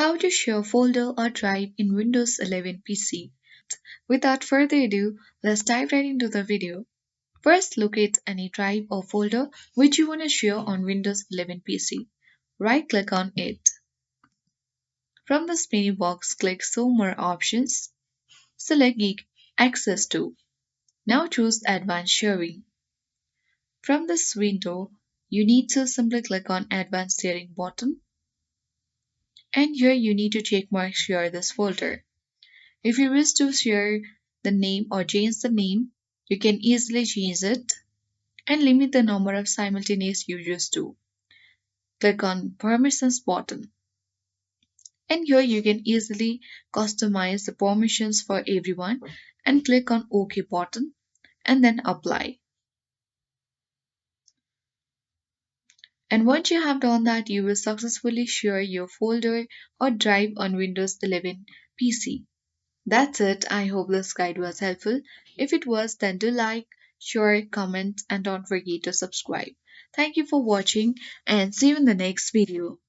How to share folder or drive in Windows 11 PC. Without further ado, let's dive right into the video. First, locate any drive or folder which you want to share on Windows 11 PC. Right click on it. From this menu box, click Show More Options. Select Geek Access to. Now choose Advanced Sharing. From this window, you need to simply click on Advanced Sharing button, and here you need to check mark share this folder. If you wish to share the name or change the name, you can easily change it and limit the number of simultaneous users to. Click on Permissions button. And here you can easily customize the permissions for everyone and click on OK button and then apply. And once you have done that, you will successfully share your folder or drive on Windows 11 PC. That's it. I hope this guide was helpful. If it was, then do like, share, comment, and don't forget to subscribe. Thank you for watching and see you in the next video.